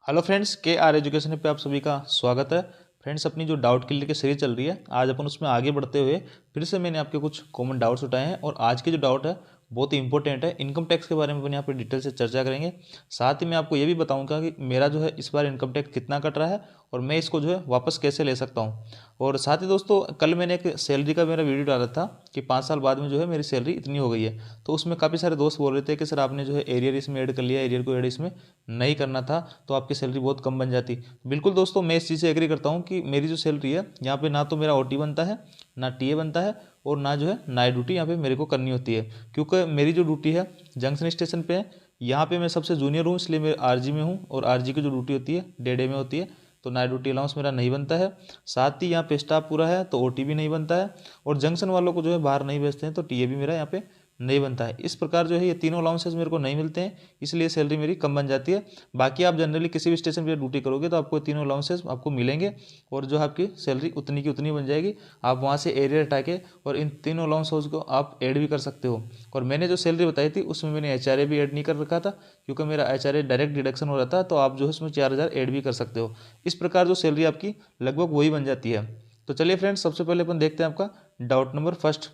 Hello friends, के are education पे आप सभी का स्वागत है। फ्रेंड्स, अपनी जो डाउट क्लियर की सीरीज चल रही है, आज अपन उसमें आगे बढ़ते हुए फिर से मैंने आपके कुछ कॉमन डाउट्स उठाए हैं और आज की जो डाउट है बहुत ही इंपॉर्टेंट है। इनकम टैक्स के बारे में अपन यहाँ पे डिटेल से चर्चा करेंगे। साथ ही मैं आपको ये भी बताऊंगा कि मेरा जो है इस बार इनकम टैक्स कितना कट रहा है और मैं इसको जो है वापस कैसे ले सकता हूँ। और साथ ही दोस्तों, कल मैंने एक सैलरी का मेरा वीडियो डाला था कि 5 साल बाद में जो है मेरी सैलरी इतनी हो गई है। तो उसमें काफ़ी सारे दोस्त बोल रहे थे कि सर आपने जो है एरियर इसमें ऐड कर लिया, एरियर को ऐड इसमें नहीं करना था तो आपकी सैलरी बहुत कम बन जाती। बिल्कुल दोस्तों, मैं इस चीज़ से एग्री करता हूँ कि मेरी जो सैलरी है यहाँ पे ना तो मेरा ओटी बनता है, ना टीए बनता है और ना जो है नाइट ड्यूटी यहाँ पे मेरे को करनी होती है। क्योंकि मेरी जो ड्यूटी है जंक्शन स्टेशन पे है, यहाँ पे मैं सबसे जूनियर हूँ इसलिए मैं आरजी में हूँ और आरजी की जो ड्यूटी होती है 1.5 में होती है, तो नाइट ड्यूटी अलाउंस मेरा नहीं बनता है। साथ ही यहाँ पे स्टाफ पूरा है तो ओटी भी नहीं बनता है और जंक्शन वालों को जो है बाहर नहीं भेजते हैं तो टीए भी मेरा यहाँ पे नहीं बनता है। इस प्रकार जो है ये तीनों अलाउंसेस मेरे को नहीं मिलते हैं, इसलिए सैलरी मेरी कम बन जाती है। बाकी आप जनरली किसी भी स्टेशन पर ड्यूटी करोगे तो आपको तीनों अलाउंसेस आपको मिलेंगे और जो आपकी सैलरी उतनी की उतनी बन जाएगी। आप वहाँ से एरियर हटा के और इन तीनों अलाउंसेस को आप ऐड भी कर सकते हो। और मैंने जो सैलरी बताई थी उसमें मैंने एचआरए भी ऐड नहीं कर रखा था, क्योंकि मेरा एचआरए डायरेक्ट डिडक्शन हो रहा था, तो आप जो है उसमें 4,000 ऐड भी कर सकते हो। इस प्रकार जो सैलरी आपकी लगभग वही बन जाती है। तो चलिए फ्रेंड्स, सबसे पहले अपन देखते हैं आपका डाउट नंबर फर्स्ट।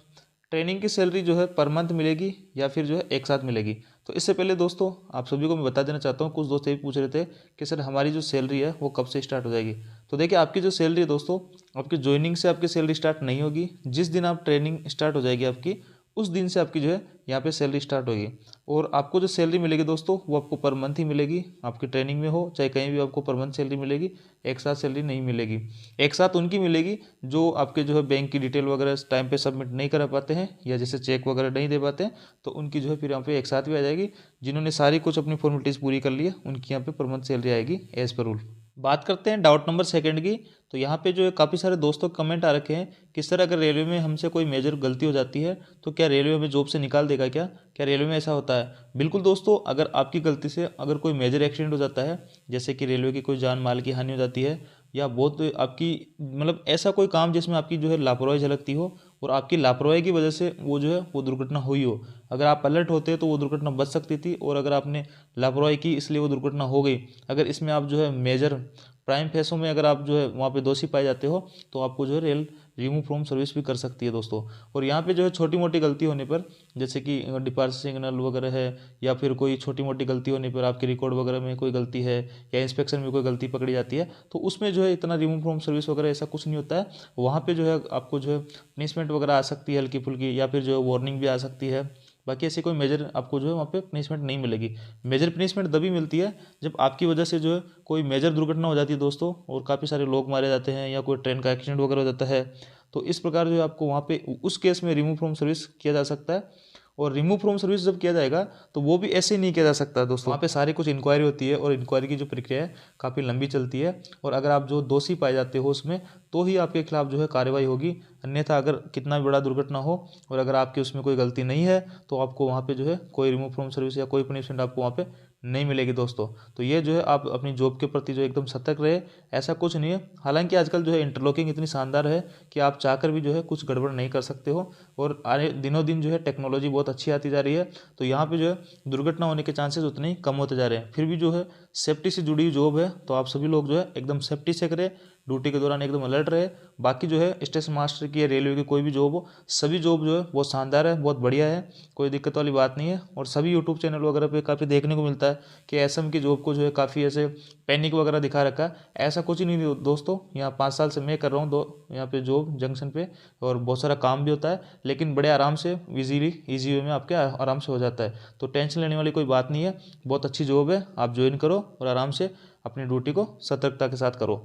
ट्रेनिंग की सैलरी जो है पर मंथ मिलेगी या फिर जो है एक साथ मिलेगी। तो इससे पहले दोस्तों आप सभी को मैं बता देना चाहता हूँ, कुछ दोस्त ये भी पूछ रहे थे कि सर हमारी जो सैलरी है वो कब से स्टार्ट हो जाएगी। तो देखिए, आपकी जो सैलरी है दोस्तों, आपकी ज्वाइनिंग से आपकी सैलरी स्टार्ट नहीं होगी। जिस दिन आप ट्रेनिंग स्टार्ट हो जाएगी आपकी, उस दिन से आपकी जो है यहाँ पे सैलरी स्टार्ट होगी। और आपको जो सैलरी मिलेगी दोस्तों वो आपको पर मंथ ही मिलेगी। आपकी ट्रेनिंग में हो चाहे कहीं भी आपको पर मंथ सैलरी मिलेगी, एक साथ सैलरी नहीं मिलेगी। एक साथ उनकी मिलेगी जो आपके जो है बैंक की डिटेल वगैरह टाइम पे सबमिट नहीं करा पाते हैं या जैसे चेक वगैरह नहीं दे पाते हैं, तो उनकी जो है फिर यहाँ पे एक साथ भी आ जाएगी। जिन्होंने सारी कुछ अपनी फॉर्मेलिटीज़ पूरी कर ली है उनकी यहाँ पे पर मंथ सैलरी आएगी एज पर रूल। बात करते हैं डाउट नंबर सेकंड की। तो यहाँ पे जो है काफ़ी सारे दोस्तों के कमेंट आ रखे हैं कि सर अगर रेलवे में हमसे कोई मेजर गलती हो जाती है तो क्या रेलवे हमें जॉब से निकाल देगा, क्या क्या रेलवे में ऐसा होता है? बिल्कुल दोस्तों, अगर आपकी गलती से अगर कोई मेजर एक्सीडेंट हो जाता है, जैसे कि रेलवे की कोई जान माल की हानि हो जाती है या बहुत आपकी मतलब ऐसा कोई काम जिसमें आपकी जो है लापरवाही झलकती हो और आपकी लापरवाही की वजह से वो जो है वो दुर्घटना हुई हो, अगर आप अलर्ट होते तो वो दुर्घटना बच सकती थी, और अगर आपने लापरवाही की इसलिए वो दुर्घटना हो गई, अगर इसमें आप जो है मेजर प्राइम फेसों में अगर आप जो है वहाँ पे दोषी पाए जाते हो तो आपको जो है रेल रिमूव फ्रॉम सर्विस भी कर सकती है दोस्तों। और यहाँ पे जो है छोटी मोटी गलती होने पर, जैसे कि डिपार्चर सिग्नल वगैरह है या फिर कोई छोटी मोटी गलती होने पर आपके रिकॉर्ड वगैरह में कोई गलती है या इंस्पेक्शन में कोई गलती पकड़ी जाती है, तो उसमें जो है इतना रिमूव फ्रॉम सर्विस वगैरह ऐसा कुछ नहीं होता है। वहाँ पे जो है आपको जो है पनिशमेंट वगैरह आ सकती है हल्की फुल्की, या फिर जो है वार्निंग भी आ सकती है। बाकी ऐसी कोई मेजर आपको जो है वहाँ पे पनिशमेंट नहीं मिलेगी। मेजर पनिशमेंट तभी मिलती है जब आपकी वजह से जो है कोई मेजर दुर्घटना हो जाती है दोस्तों, और काफ़ी सारे लोग मारे जाते हैं या कोई ट्रेन का एक्सीडेंट वगैरह हो जाता है, तो इस प्रकार जो है आपको वहाँ पे उस केस में रिमूव फ्रॉम सर्विस किया जा सकता है। और रिमूव फ्रॉम सर्विस जब किया जाएगा तो वो भी ऐसे ही नहीं किया जा सकता दोस्तों, वहाँ पे सारी कुछ इंक्वायरी होती है और इंक्वायरी की जो प्रक्रिया है काफ़ी लंबी चलती है, और अगर आप जो दोषी पाए जाते हो उसमें तो ही आपके खिलाफ जो है कार्रवाई होगी। अन्यथा अगर कितना भी बड़ा दुर्घटना हो और अगर आपकी उसमें कोई गलती नहीं है तो आपको वहाँ पे जो है कोई रिमूव फ्रॉम सर्विस या कोई पनिशमेंट आपको वहाँ पे नहीं मिलेगी दोस्तों। तो ये जो है आप अपनी जॉब के प्रति जो एकदम सतर्क रहे, ऐसा कुछ नहीं है। हालांकि आजकल जो है इंटरलॉकिंग इतनी शानदार है कि आप चाहकर भी जो है कुछ गड़बड़ नहीं कर सकते हो, और आने दिनों दिन जो है टेक्नोलॉजी बहुत अच्छी आती जा रही है, तो यहाँ पे जो है दुर्घटना होने के चांसेस उतने ही कम होते जा रहे हैं। फिर भी जो है सेफ्टी से जुड़ी हुई जॉब है, तो आप सभी लोग जो है एकदम सेफ्टी से करें, ड्यूटी के दौरान एकदम अलर्ट रहे। बाकी जो है स्टेशन मास्टर की या रेलवे की कोई भी जॉब हो, सभी जॉब जो है बहुत शानदार है, बहुत बढ़िया है, कोई दिक्कत वाली बात नहीं है। और सभी यूट्यूब चैनल वगैरह पे काफ़ी देखने को मिलता है कि एसएम की जॉब को जो है काफ़ी ऐसे पैनिक वगैरह दिखा रखा है। ऐसा कुछ ही नहीं दोस्तों, यहाँ 5 साल से मैं कर रहा हूँ दो यहाँ पे जॉब जंक्शन पे, और बहुत सारा काम भी होता है, लेकिन बड़े आराम से इजीली ईजी वे में आपके आराम से हो जाता है। तो टेंशन लेने वाली कोई बात नहीं है, बहुत अच्छी जॉब है, आप ज्वाइन करो और आराम से अपनी ड्यूटी को सतर्कता के साथ करो।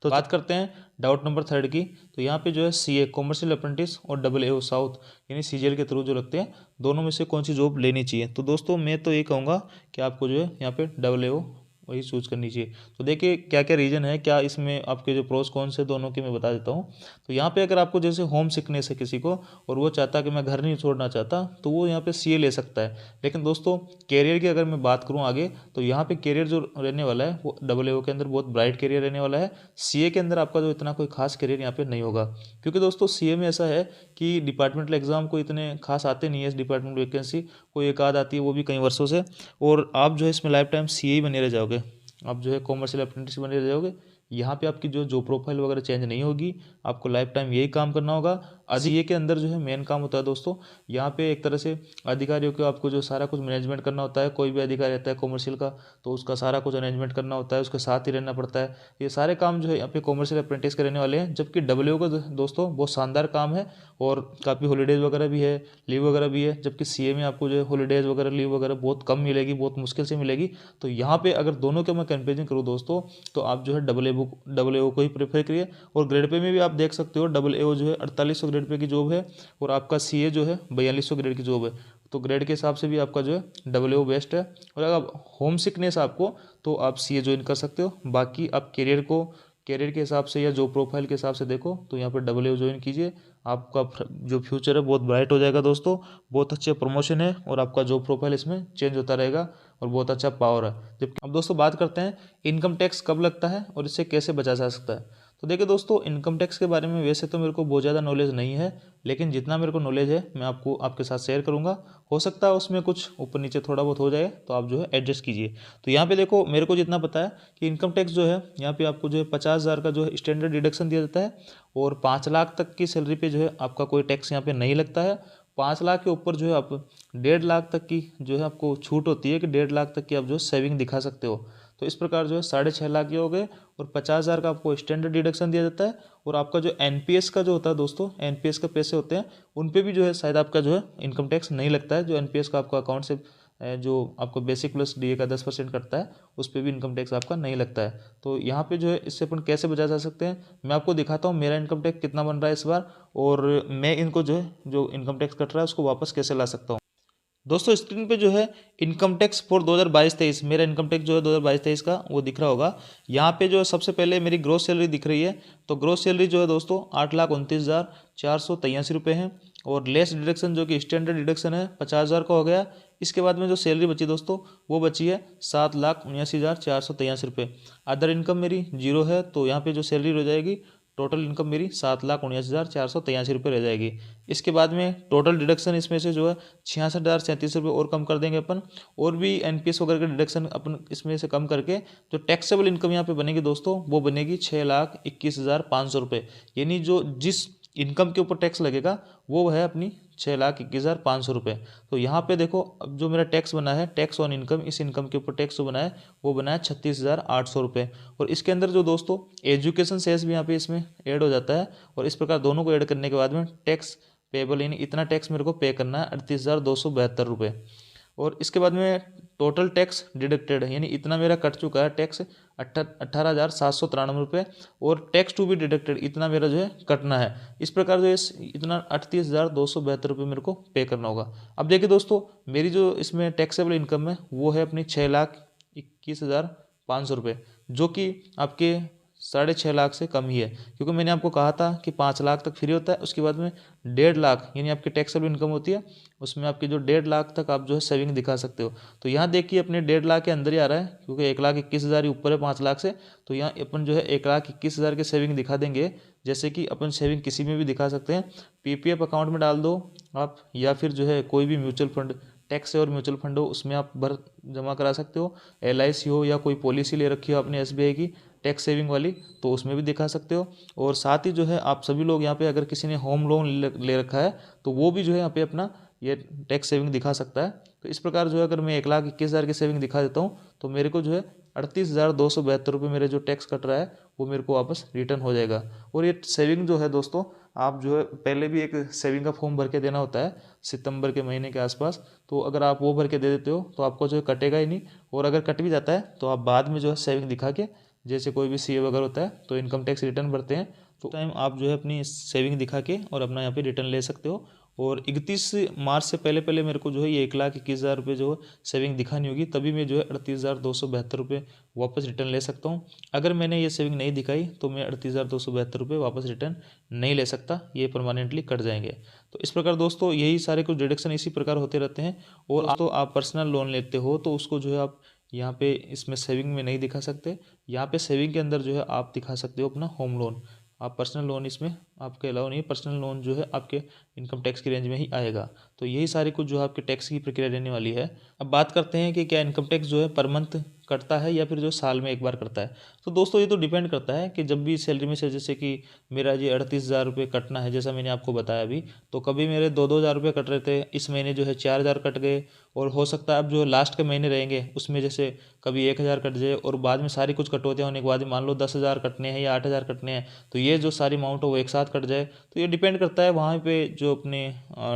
तो बात करते हैं डाउट नंबर थर्ड की। तो यहाँ पे जो है सीए कॉमर्शियल अप्रेंटिस और डबल एओ साउथ यानी सीजीएल के थ्रू जो लगते हैं, दोनों में से कौन सी जॉब लेनी चाहिए? तो दोस्तों मैं तो ये कहूँगा कि आपको जो है यहाँ पे डबल एओ वही चूज़ करनी चाहिए। तो देखिए क्या क्या रीज़न है, क्या इसमें आपके जो प्रोस कौन से दोनों के मैं बता देता हूँ। तो यहाँ पे अगर आपको जैसे होम सिकनेस है किसी को और वो चाहता कि मैं घर नहीं छोड़ना चाहता, तो वो यहाँ पे सीए ले सकता है। लेकिन दोस्तों कैरियर की अगर मैं बात करूँ आगे, तो यहाँ पे कैरियर जो रहने वाला है वो डबल एओ के अंदर बहुत ब्राइट कैरियर रहने वाला है। सीए के अंदर आपका जो इतना कोई खास कैरियर यहाँ पे नहीं होगा, क्योंकि दोस्तों सीए में ऐसा है कि डिपार्टमेंटल एग्जाम को इतने खास आते नहीं है। इस डिपार्टमेंट वैकेंसी कोई एक आध आती है, वो भी कई वर्षों से, और आप जो है इसमें लाइफ टाइम सीए ही बने रह जाओगे। आप जो है कॉमर्शियल अप्रेंटिस बने रह जाओगे। यहाँ पे आपकी जो प्रोफाइल वगैरह चेंज नहीं होगी, आपको लाइफ टाइम यही काम करना होगा। सीए के अंदर जो है मेन काम होता है दोस्तों, यहाँ पे एक तरह से अधिकारियों को आपको जो सारा कुछ मैनेजमेंट करना होता है। कोई भी अधिकारी रहता है कॉमर्शियल का, तो उसका सारा कुछ अरेंजमेंट करना होता है, उसके साथ ही रहना पड़ता है। ये सारे काम जो है यहाँ पे कॉमर्शियल अप्रेंटिस के रहने वाले हैं। जबकि डब्ल्यू का दोस्तों बहुत शानदार काम है और काफ़ी हॉलीडेज वगैरह भी है, लीव वगैरह भी है। जबकि सीए में आपको जो है हॉलीडेज वगैरह लीव वगैरह बहुत कम मिलेगी, बहुत मुश्किल से मिलेगी। तो यहाँ पे अगर दोनों के मैं कंपेरिजन करूँ दोस्तों, तो आप जो है डबल ए को ही प्रेफर करिए। और ग्रेड पे में भी आप देख सकते हो डबल ए जो है 4800 ग्रेड पे की जॉब है और आपका सीए जो है 4200 ग्रेड की जॉब है। तो ग्रेड के हिसाब से भी आपका जो है डबल ए बेस्ट है। और अगर होम सिकनेस आपको, तो आप सीए ज्वाइन कर सकते हो। बाकी आप कैरियर के हिसाब से या जॉब प्रोफाइल के हिसाब से देखो तो यहाँ पर डबल ए ज्वाइन कीजिए। आपका जो फ्यूचर है बहुत ब्राइट हो जाएगा दोस्तों, बहुत अच्छे प्रमोशन है और आपका जॉब प्रोफाइल इसमें चेंज होता रहेगा और बहुत अच्छा पावर है। जबकि अब दोस्तों बात करते हैं इनकम टैक्स कब लगता है और इससे कैसे बचा जा सकता है। तो देखिए दोस्तों, इनकम टैक्स के बारे में वैसे तो मेरे को बहुत ज़्यादा नॉलेज नहीं है, लेकिन जितना मेरे को नॉलेज है मैं आपको आपके साथ शेयर करूंगा। हो सकता है उसमें कुछ ऊपर नीचे थोड़ा बहुत हो जाए, तो आप जो है एडजस्ट कीजिए। तो यहाँ पे देखो, मेरे को जितना पता है कि इनकम टैक्स जो है यहाँ पे आपको जो है 50,000 का जो है स्टैंडर्ड डिडक्शन दिया जाता है और 5 लाख तक की सैलरी पे जो है आपका कोई टैक्स यहाँ पे नहीं लगता है। 5 लाख के ऊपर जो है आप 1.5 लाख तक की जो है आपको छूट होती है कि 1.5 लाख तक की आप जो सेविंग दिखा सकते हो। तो इस प्रकार जो है 6.5 लाख के हो गए और 50,000 का आपको स्टैंडर्ड डिडक्शन दिया जाता है। और आपका जो एनपीएस का जो होता है दोस्तों, एनपीएस का पैसे होते हैं, उन पे भी जो है शायद आपका जो है इनकम टैक्स नहीं लगता है। जो एनपीएस का आपका अकाउंट से जो आपको बेसिक प्लस डीए का 10% कटता है, उस पर भी इनकम टैक्स आपका नहीं लगता है। तो यहाँ पे जो है इससे अपन कैसे बचा जा सकते हैं, मैं आपको दिखाता हूँ मेरा इनकम टैक्स कितना बन रहा है इस बार, और मैं इनको जो है जो इनकम टैक्स कट रहा है उसको वापस कैसे ला सकता हूँ। दोस्तों स्क्रीन पे जो है इनकम टैक्स फॉर 2022-23, मेरा इनकम टैक्स जो है 2022-23 का वो दिख रहा होगा। यहाँ पे जो है सबसे पहले मेरी ग्रोस सैलरी दिख रही है। तो ग्रोस सैलरी जो है दोस्तों 8,29,483 रुपये है और लेस डिडक्शन जो कि स्टैंडर्ड डिडक्शन है 50,000 का हो गया। इसके बाद में जो सैलरी बची दोस्तों वो बची है 7,79,483 रुपये। अदर इनकम मेरी जीरो है, तो यहाँ पे जो सैलरी हो जाएगी टोटल इनकम मेरी 7,79,483 रुपये रह जाएगी। इसके बाद में टोटल डिडक्शन इसमें से जो है 66,037 रुपये और कम कर देंगे अपन, और भी एनपीएस वगैरह का डिडक्शन अपन इसमें से कम करके जो टैक्सेबल इनकम यहाँ पे बनेगी दोस्तों वो बनेगी 6,21,500 रुपये। यानी जो जिस इनकम के ऊपर टैक्स लगेगा वो है अपनी 6,21,500 रुपये। तो यहाँ पे देखो, अब जो मेरा टैक्स बना है, टैक्स ऑन इनकम, इस इनकम के ऊपर टैक्स जो बना है वो बना है 36,800 रुपये। और इसके अंदर जो दोस्तों एजुकेशन सेस भी यहाँ पे इसमें ऐड हो जाता है। और इस प्रकार दोनों को ऐड करने के बाद में टैक्स पेबल, यानी इतना टैक्स मेरे को पे करना है 38,272 रुपये। और इसके बाद में टोटल टैक्स डिडक्टेड है, यानी इतना मेरा कट चुका है टैक्स 18,793 रुपये, और टैक्स टू बी डिडक्टेड इतना मेरा जो है कटना है। इस प्रकार जो है इतना 38,272 रुपये मेरे को पे करना होगा। अब देखिए दोस्तों, मेरी जो इसमें टैक्सेबल इनकम है वो है अपनी 6,21,500 रुपये, जो कि आपके 6.5 लाख से कम ही है। क्योंकि मैंने आपको कहा था कि 5 लाख तक फ्री होता है, उसके बाद में 1.5 लाख यानी आपकी टैक्सेबल इनकम होती है, उसमें आपकी जो 1.5 लाख तक आप जो है सेविंग दिखा सकते हो। तो यहाँ देखिए अपने 1.5 लाख के अंदर ही आ रहा है, क्योंकि 1,21,000 ही ऊपर है 5 लाख से। तो यहाँ अपन जो है 1,21,000 की सेविंग दिखा देंगे। जैसे कि अपन सेविंग किसी में भी दिखा सकते हैं, पीपीएफ अकाउंट में डाल दो आप, या फिर जो है कोई भी म्यूचुअल फंड, टैक्स और म्यूचुअल फंड हो उसमें आप भर जमा करा सकते हो। एलआईसी हो या कोई पॉलिसी ले रखी हो आपने एसबीआई की टैक्स सेविंग वाली, तो उसमें भी दिखा सकते हो। और साथ ही जो है आप सभी लोग यहाँ पे अगर किसी ने होम लोन ले रखा है तो वो भी जो है यहाँ पे अपना ये टैक्स सेविंग दिखा सकता है। तो इस प्रकार जो है अगर मैं 1,21,000 की सेविंग दिखा देता हूँ तो मेरे को जो है 38,272 रुपये मेरे जो टैक्स कट रहा है वो मेरे को वापस रिटर्न हो जाएगा। और ये सेविंग जो है दोस्तों, आप जो है पहले भी एक सेविंग का फॉर्म भर के देना होता है सितंबर के महीने के आसपास। तो अगर आप वो भर के दे देते हो तो आपको जो है कटेगा ही नहीं, और अगर कट भी जाता है तो आप बाद में जो है सेविंग दिखा के, जैसे कोई भी सीए वगैरह होता है तो इनकम टैक्स रिटर्न भरते हैं, तो टाइम आप जो है अपनी सेविंग दिखा के और अपना यहाँ पे रिटर्न ले सकते हो। और 31 मार्च से पहले पहले मेरे को जो है ये 1,21,000 रुपये जो सेविंग दिखानी होगी, तभी मैं जो है 38,272 रुपये वापस रिटर्न ले सकता हूँ। अगर मैंने ये सेविंग नहीं दिखाई तो मैं 38,272 रुपये वापस रिटर्न नहीं ले सकता, ये परमानेंटली कट जाएंगे। तो इस प्रकार दोस्तों यही सारे कुछ डिडक्शन इसी प्रकार होते रहते हैं। और दोस्तों आप पर्सनल लोन लेते हो तो उसको जो है आप यहाँ पे इसमें सेविंग में नहीं दिखा सकते, यहाँ पे सेविंग के अंदर जो है आप दिखा सकते हो अपना होम लोन। आप पर्सनल लोन इसमें आपके अलाउ नहीं, पर्सनल लोन जो है आपके इनकम टैक्स की रेंज में ही आएगा। तो यही सारी कुछ जो है आपके टैक्स की प्रक्रिया रहने वाली है। अब बात करते हैं कि क्या इनकम टैक्स जो है पर मंथ कटता है या फिर जो साल में एक बार कटता है। तो दोस्तों ये तो डिपेंड करता है कि जब भी सैलरी में से जैसे कि मेरा ये 38,000 रुपये कटना है, जैसा मैंने आपको बताया अभी, तो कभी मेरे 2-2 हज़ार रुपये कट रहे थे, इस महीने जो है 4,000 कट गए। और हो सकता है अब जो लास्ट के महीने रहेंगे उसमें जैसे कभी 1,000 कट जाए और बाद में सारी कुछ कटौतियाँ होने के बाद मान लो 10,000 कटने हैं या 8,000 कटने हैं, तो ये जो सारी अमाउंट हो वो एक साथ कट जाए। तो ये डिपेंड करता है वहाँ पे जो अपने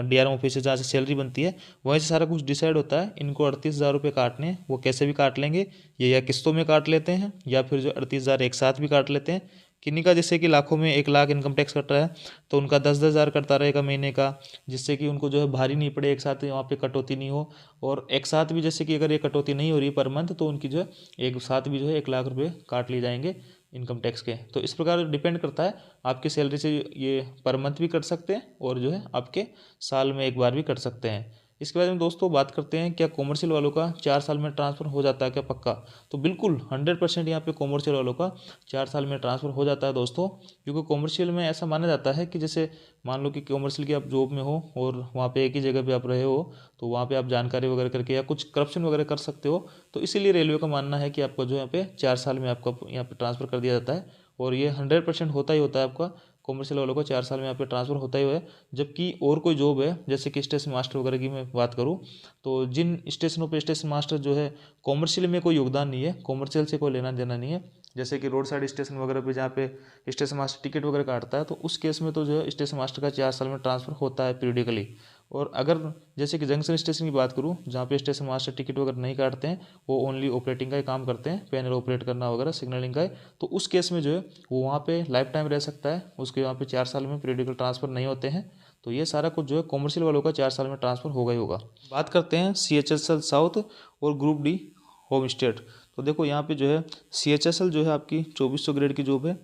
DRM ऑफिस से जहाँ से सैलरी बनती है वहीं से सारा कुछ डिसाइड होता है। इनको 38,000 रुपये काटने हैं, वो कैसे भी काट लेंगे, ये या किस्तों में काट लेते हैं या फिर जो 38,000 एक साथ भी काट लेते हैं। किन्हीं का जैसे कि लाखों में 1 लाख इनकम टैक्स कट रहा है तो उनका 10-10 हज़ार कटता रहेगा महीने का, जिससे कि उनको जो है भारी नहीं पड़े, एक साथ वहाँ पे कटौती नहीं हो। और एक साथ भी जैसे कि अगर ये कटौती नहीं हो रही पर मंथ, तो उनकी जो है एक साथ भी जो है 1 लाख रुपये काट लिए जाएंगे इनकम टैक्स के। तो इस प्रकार डिपेंड करता है, आपकी सैलरी से ये पर मंथ भी कट सकते हैं और जो है आपके साल में एक बार भी कट सकते हैं। इसके बाद में दोस्तों बात करते हैं क्या कॉमर्शियल वालों का 4 साल में ट्रांसफ़र हो जाता है क्या पक्का। तो बिल्कुल 100% यहाँ पे कॉमर्शियल वालों का 4 साल में ट्रांसफ़र हो जाता है दोस्तों, क्योंकि कॉमर्शियल में ऐसा माना जाता है कि जैसे मान लो कि कॉमर्शियल की आप जॉब में हो और वहाँ पे एक ही जगह पे आप रहे हो, तो वहाँ पे आप जानकारी वगैरह करके या कुछ करप्शन वगैरह कर सकते हो। तो इसीलिए रेलवे का मानना है कि आपका जो यहाँ पे 4 साल में आपका यहाँ पे ट्रांसफ़र कर दिया जाता है। और ये 100% होता ही होता है, आपका कॉमर्शियल वालों को 4 साल में यहाँ पे ट्रांसफ़र होता ही है। जबकि और कोई जॉब है जैसे कि स्टेशन मास्टर वगैरह की मैं बात करूँ, तो जिन स्टेशनों पे स्टेशन मास्टर जो है कॉमर्शियल में कोई योगदान नहीं है, कॉमर्शियल से कोई लेना देना नहीं है, जैसे कि रोड साइड स्टेशन वगैरह पे जहाँ पे स्टेशन मास्टर टिकट वगैरह काटता है, तो उस केस में तो जो है स्टेशन मास्टर का 4 साल में ट्रांसफ़र होता है पीरियडिकली। और अगर जैसे कि जंक्शन स्टेशन की बात करूँ जहाँ पे स्टेशन मास्टर टिकट वगैरह नहीं काटते हैं, वो ओनली ऑपरेटिंग का ही काम करते हैं, पैनल ऑपरेट करना वगैरह सिग्नलिंग का है, तो उस केस में जो है वो वहाँ पे लाइफ टाइम रह सकता है, उसके वहाँ पे 4 साल में पीरियडिकल ट्रांसफ़र नहीं होते हैं। तो ये सारा कुछ जो है कॉमर्शियल वालों का 4 साल में ट्रांसफ़र होगा ही होगा। बात करते हैं CHSL साउथ और ग्रुप डी होम स्टेट। तो देखो यहाँ पे जो है CHSL जो है आपकी 2400 ग्रेड की जॉब है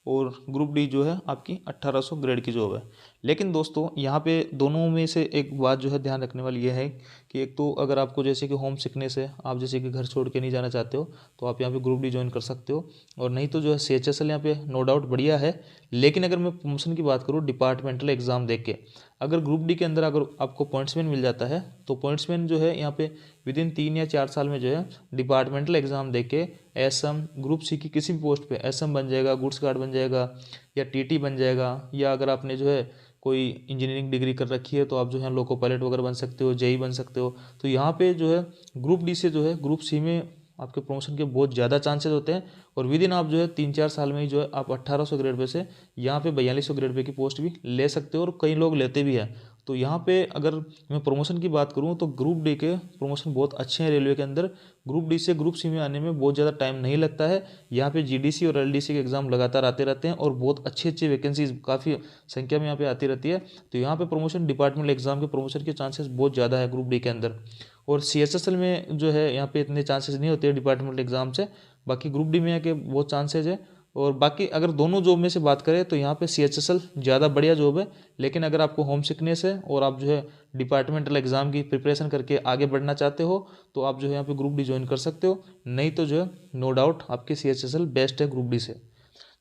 और ग्रुप डी जो है आपकी 1800 ग्रेड की जॉब है। लेकिन दोस्तों यहाँ पे दोनों में से एक बात जो है ध्यान रखने वाली ये है कि एक तो अगर आपको जैसे कि होम सिकनेस है, आप जैसे कि घर छोड़ के नहीं जाना चाहते हो, तो आप यहाँ पे ग्रुप डी ज्वाइन कर सकते हो। और नहीं तो जो है CHSL यहाँ पे नो डाउट बढ़िया है। लेकिन अगर मैं प्रमोशन की बात करूँ डिपार्टमेंटल एग्जाम देख के, अगर ग्रुप डी के अंदर अगर आपको पॉइंट्समैन मिल जाता है, तो पॉइंट्समैन जो है यहाँ पे विदिन 3 या 4 साल में जो है डिपार्टमेंटल एग्जाम दे के एसएम ग्रुप सी की किसी भी पोस्ट पे एसएम बन जाएगा, गुड्स गार्ड बन जाएगा या टीटी बन जाएगा, या अगर आपने जो है कोई इंजीनियरिंग डिग्री कर रखी है तो आप जो है लोको पायलट वगैरह बन सकते हो, जेई बन सकते हो। तो यहाँ पे जो है ग्रुप डी से जो है ग्रुप सी में आपके प्रमोशन के बहुत ज़्यादा चांसेस होते हैं। और विदिन आप जो है 3-4 साल में ही जो है आप 1800 ग्रेड पे से यहाँ पे 4200 ग्रेड पे की पोस्ट भी ले सकते हो, और कई लोग लेते भी हैं। तो यहाँ पे अगर मैं प्रमोशन की बात करूँ तो ग्रुप डी के प्रमोशन बहुत अच्छे हैं रेलवे के अंदर। ग्रुप डी से ग्रुप सी में आने में बहुत ज़्यादा टाइम नहीं लगता है। यहाँ पे जीडीसी और एलडीसी के एग्ज़ाम लगातार आते रहते हैं और बहुत अच्छी अच्छी वैकेंसीज काफ़ी संख्या में यहाँ पे आती रहती है। तो यहाँ पे प्रमोशन डिपार्टमेंटल एग्जाम के प्रमोशन के चांसेस बहुत ज़्यादा है ग्रुप डी के अंदर। और CHSL में जो है यहाँ पे इतने चांसेस नहीं होते डिपार्टमेंटल एग्जाम से, बाकी ग्रुप डी में आके बहुत चांसेस है। और बाकी अगर दोनों जॉब में से बात करें तो यहाँ पे CHSL ज़्यादा बढ़िया जॉब है। लेकिन अगर आपको होम सिकनेस है और आप जो है डिपार्टमेंटल एग्जाम की प्रिपरेशन करके आगे बढ़ना चाहते हो, तो आप जो है यहाँ पे ग्रुप डी ज्वाइन कर सकते हो। नहीं तो जो है नो डाउट आपकी CHSL बेस्ट है ग्रुप डी से।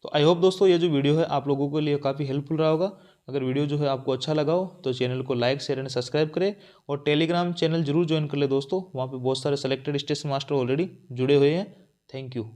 तो आई होप दोस्तों ये जो वीडियो है आप लोगों के लिए काफ़ी हेल्पफुल रहा होगा। अगर वीडियो जो है आपको अच्छा लगा हो तो चैनल को लाइक शेयर एंड सब्सक्राइब करें, और टेलीग्राम चैनल जरूर ज्वाइन कर ले दोस्तों, वहाँ पे बहुत सारे सेलेक्टेड स्टेशन मास्टर ऑलरेडी जुड़े हुए हैं। Thank you.